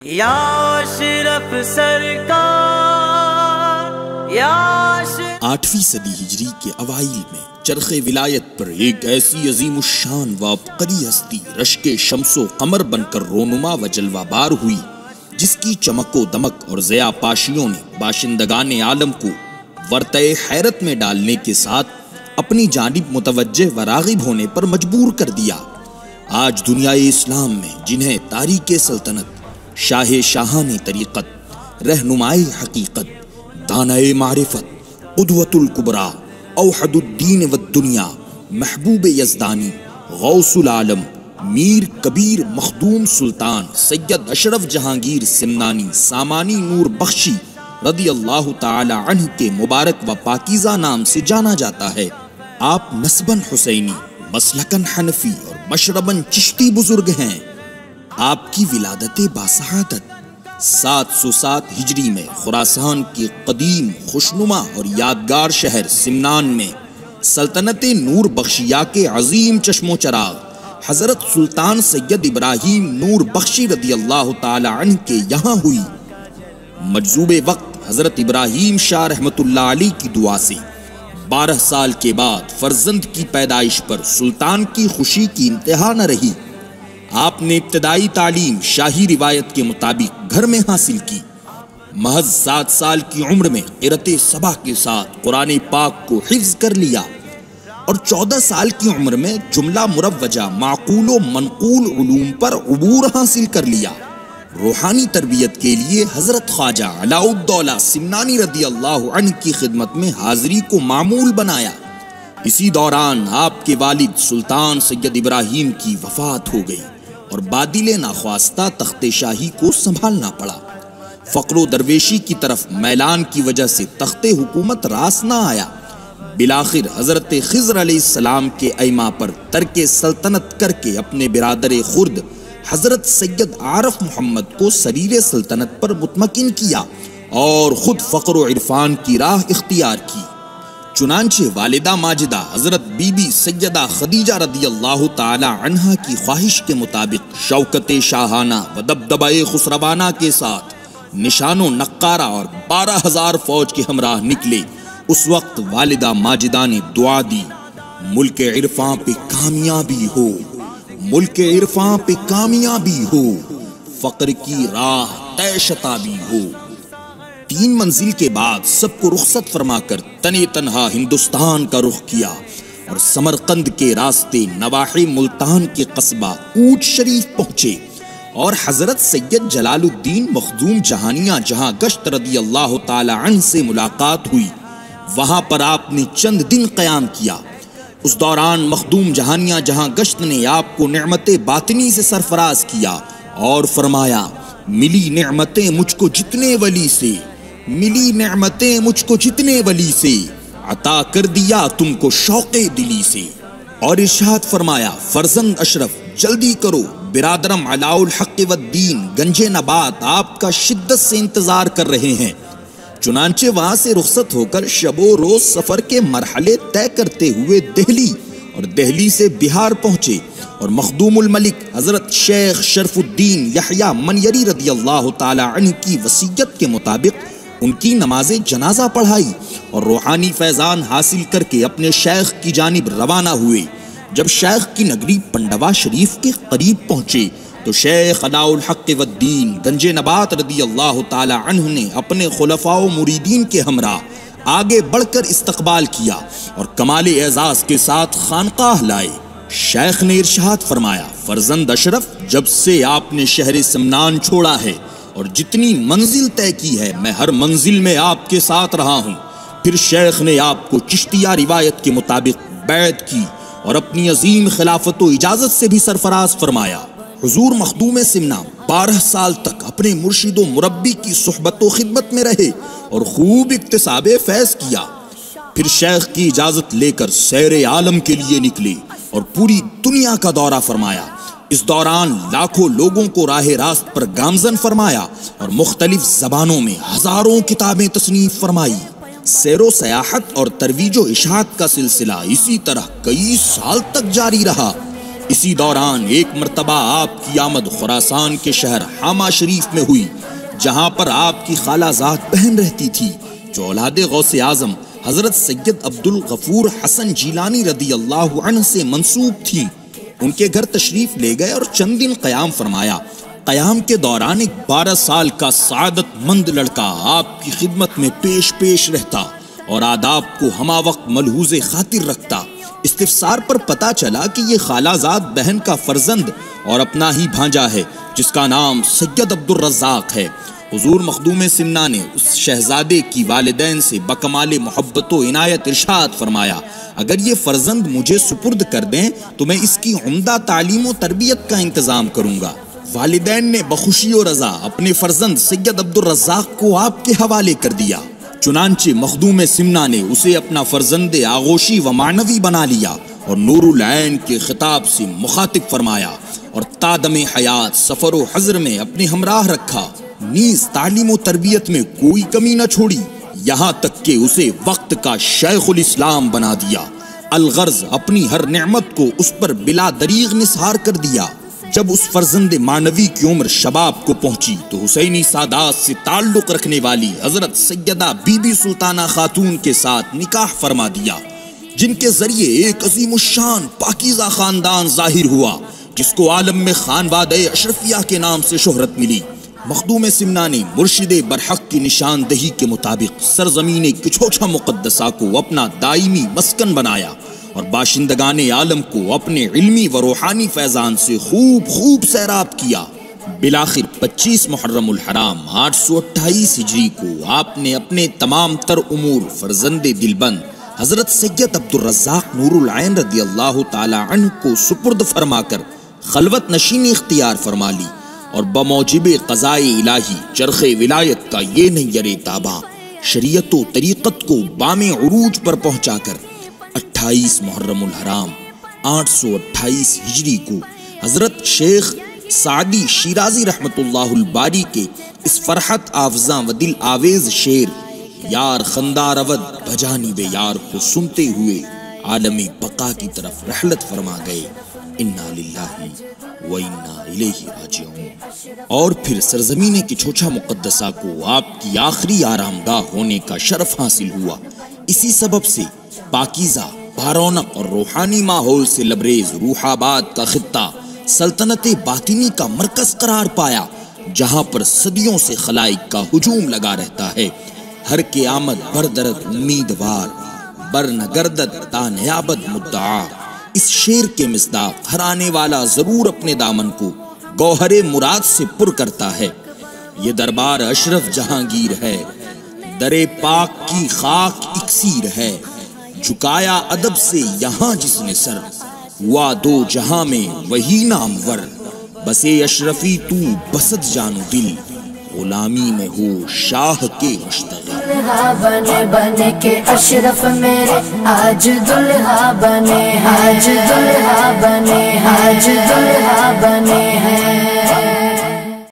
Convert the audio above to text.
یا اشرف سرکار یا آٹھویں صدی ہجری کے اوائل میں چرخ ولایت پر ایک ایسی عظیم الشان و عبقری ہستی رشک شمس و قمر بن کر رونما و جلوہ بار ہوئی، جس کی چمک و دمک اور ضیاء پاشیوں نے باشندگان عالم کو ورطۂ حیرت میں ڈالنے کے ساتھ اپنی جانب متوجہ و راغب ہونے پر مجبور کر دیا۔ آج دنیا اسلام میں جنہیں تاریخ سلطنت، شاہ شاہان طریقت، رہنمائے حقیقت، دانائے معرفت، قدوۃ الکبریٰ، اوحد الدین والدنیا، محبوب یزدانی، غوث العالم، میر کبیر مخدوم سلطان سید اشرف جہانگیر سمنانی سامانی نور بخشی رضی اللہ تعالی عنہ کے مبارک و پاکیزہ نام سے جانا جاتا ہے۔ آپ نسباً حسینی، مسلکاً حنفی اور مشرباً چشتی بزرگ ہیں۔ آپ کی ولادت باسعادت 707 ہجری میں خراسان کے قدیم خوشنما اور یادگار شہر سمنان میں سلطنت نور بخشیہ کے عظیم چشم و چراغ حضرت سلطان سید ابراہیم نور بخشی رضی اللہ تعالی عنہ کے یہاں ہوئی۔ مجذوب وقت حضرت ابراہیم شاہ رحمت اللہ علیہ کی دعا سے 12 سال کے بعد فرزند کی پیدائش پر سلطان کی خوشی کی انتہا نہ رہی۔ آپ نے ابتدائی تعلیم شاہی روایت کے مطابق گھر میں حاصل کی۔ محض 7 سال کی عمر میں قرأت سبع کے ساتھ قرآن پاک کو حفظ کر لیا اور 14 سال کی عمر میں جملہ مروجہ معقول و منقول علوم پر عبور حاصل کر لیا۔ روحانی تربیت کے لیے حضرت خواجہ علاء الدولہ سمنانی رضی اللہ عنہ کی خدمت میں حاضری کو معمول بنایا۔ اسی دوران آپ کے والد سلطان سید ابراہیم کی وفات ہو گئی اور بادل ناخواستہ تخت شاہی کو سنبھالنا پڑا۔ فقر و درویشی کی طرف میلان کی وجہ سے تخت حکومت راس نہ آیا۔ بالآخر حضرت خضر علیہ السلام کے ایما پر ترک سلطنت کر کے اپنے برادر خرد حضرت سید عارف محمد کو سریر سلطنت پر مطمئن کیا اور خود فقر و عرفان کی راہ اختیار کی۔ چنانچہ والدہ ماجدہ حضرت بی بی سیدہ خدیجہ رضی اللہ تعالی عنہا کی خواہش کے مطابق شوکت شاہانہ و دبدبہ خسروانہ کے ساتھ نشان و نقارہ اور 12,000 فوج کے ہمراہ نکلے۔ اس وقت والدہ ماجدہ نے دعا دی، ملک عرفاں پہ کامیابی ہو، ملک عرفاں پہ کامیابی ہو، فقر کی راہ طے شتابی ہو۔ 3 منزل کے بعد سب کو رخصت فرما کر تنے تنہا ہندوستان کا رخ کیا اور سمرقند کے راستے نواحی ملتان کے قصبہ اوٹ شریف پہنچے اور حضرت سید جلال الدین مخدوم جہانیہ جہاں گشت رضی اللہ تعالی عنہ سے ملاقات ہوئی۔ وہاں پر آپ نے چند دن قیام کیا۔ اس دوران مخدوم جہانیہ جہاں گشت نے آپ کو نعمت باطنی سے سرفراز کیا اور فرمایا، ملی نعمتیں مجھ کو جتنے ولی سے، ملی نعمتیں مجھ کو جتنے ولی سے، عطا کر دیا تم کو شوق دلی سے۔ اور ارشاد فرمایا، فرزند اشرف جلدی کرو، برادرم علاء الحق والدین گنج نبات آپ کا شدت سے انتظار کر رہے ہیں۔ چنانچہ وہاں سے رخصت ہو کر شب و روز سفر کے مرحلے طے کرتے ہوئے دہلی اور دہلی سے بہار پہنچے اور مخدوم الملک حضرت شیخ شرف الدین یحییٰ منیری رضی اللہ تعالی عنہ کی وصیت کے مطابق ان کی نماز جنازہ پڑھائی اور روحانی فیضان حاصل کر کے اپنے شیخ کی جانب روانہ ہوئے۔ جب شیخ کی نگری پنڈوا شریف کے قریب پہنچے تو شیخ علاء الحق والدین گنج نبات رضی اللہ تعالی عنہ نے اپنے خلفاء و مریدین کے ہمراہ آگے بڑھ کر استقبال کیا اور کمال اعزاز کے ساتھ خانقاہ لائے۔ شیخ نے ارشاد فرمایا، فرزند اشرف جب سے آپ نے شہر سمنان چھوڑا ہے اور جتنی منزل طے کی ہے میں ہر منزل میں آپ کے ساتھ رہا ہوں۔ پھر شیخ نے آپ کو چشتیہ روایت کے مطابق بیعت کی اور اپنی عظیم خلافت و اجازت سے بھی سرفراز فرمایا۔ حضور مخدوم سمنا 12 سال تک اپنے مرشد و مربی کی صحبت و خدمت میں رہے اور خوب اکتساب فیض کیا۔ پھر شیخ کی اجازت لے کر سیر عالم کے لیے نکلے اور پوری دنیا کا دورہ فرمایا۔ اس دوران لاکھوں لوگوں کو راہ راست پر گامزن فرمایا اور مختلف زبانوں میں ہزاروں کتابیں تصنیف فرمائی۔ سیر و سیاحت اور ترویج و اشاعت کا سلسلہ اسی طرح کئی سال تک جاری رہا۔ اسی دوران ایک مرتبہ آپ کی آمد خراسان کے شہر حامہ شریف میں ہوئی، جہاں پر آپ کی خالہ زاد بہن رہتی تھی جو اولاد غوث اعظم حضرت سید عبد الغفور حسن جیلانی رضی اللہ عنہ سے منسوب تھی۔ ان کے گھر تشریف لے گئے اور چند دن قیام فرمایا۔ قیام کے دوران ایک 12 سال کا سعادت مند لڑکا آپ کی خدمت میں پیش رہتا اور آداب کو ہمہ وقت ملحوظ خاطر رکھتا۔ استفسار پر پتا چلا کہ یہ خالہ زاد بہن کا فرزند اور اپنا ہی بھانجا ہے جس کا نام سید عبد الرزاق ہے۔ حضور مخدوم سمنا نے اس شہزادے کی والدین سے بکمال محبت و عنایت ارشاد فرمایا، اگر یہ فرزند مجھے سپرد کر دیں تو میں اس کی عمدہ تعلیم و تربیت کا انتظام کروں گا۔ والدین نے بخوشی و رضا اپنے فرزند سید عبد الرزاق کو آپ کے حوالے کر دیا۔ چنانچہ مخدوم سمنا نے اسے اپنا فرزند آغوشی و معنوی بنا لیا اور نور العین کے خطاب سے مخاطب فرمایا اور تادم حیات سفر و حضر میں اپنے ہمراہ رکھا، نیز تعلیم و تربیت میں کوئی کمی نہ چھوڑی، یہاں تک کہ اسے وقت کا شیخ الاسلام بنا دیا۔ الغرض اپنی ہر نعمت کو اس پر بلا دریغ نثار کر دیا۔ جب اس فرزند معنوی کی عمر شباب کو پہنچی تو حسینی سادات سے تعلق رکھنے والی حضرت سیدہ بی بی سلطانہ خاتون کے ساتھ نکاح فرما دیا، جن کے ذریعے ایک عظیم الشان پاکیزہ خاندان ظاہر ہوا جس کو عالم میں خانواد اشرفیہ کے نام سے شہرت ملی۔ مخدوم سمنا نے مرشد برحق کی نشاندہی کے مطابق سرزمین کچھوچھا مقدسہ کو اپنا دائمی مسکن بنایا اور باشندگان عالم کو اپنے علمی و روحانی فیضان سے خوب سیراب کیا۔ بالآخر 25 محرم الحرام 828 ہجری کو آپ نے اپنے تمام تر امور فرزند دلبند حضرت سید عبد الرزاق نور العین رضی اللہ تعالی عنہ کو سپرد فرما کر خلوت نشینی اختیار فرما لی اور بموجب قضائے الہی چرخ ولایت کا یہ نیر تابع شریعت و طریقت کو بام عروج پر پہنچا کر 28 محرم الحرام 828 ہجری کو حضرت شیخ سعدی شیرازی رحمت اللہ الباری کے اس فرحت آفزاں و دل آویز شعر یار خندہ رود بجانی بے یار کو سنتے ہوئے عالم بقا کی طرف رحلت فرما گئے۔ انا للہ و انا الیہ راجعون۔ اور پھر سرزمین کچھوچھا مقدسہ کو آپ کی آخری آرام گاہ ہونے کا شرف حاصل ہوا۔ اسی سبب سے پاکیزہ، بارونق اور روحانی ماحول سے لبریز روح آباد کا خطہ سلطنت باطنی کا مرکز قرار پایا، جہاں پر صدیوں سے خلائق کا ہجوم لگا رہتا ہے۔ ہر کے آمد بردرد امیدوار، برنگردد تا نیابت مدعا۔ اس شعر کے مصداق ہر آنے والا ضرور اپنے دامن کو گوہر مراد سے پر کرتا ہے۔ یہ دربار اشرف جہانگیر ہے، در پاک کی خاک اکسیر ہے، جھکایا ادب سے یہاں جس نے سر، ہوا دو جہاں میں وہی نامور، بسے اشرفی تو بسط جانو دل، غلامی میں ہو شاہ کے مشتغل۔ بنے کے اشرف میرے آج دلہا بنے، آج دلہا بنے، آج دلہا بنے ہیں۔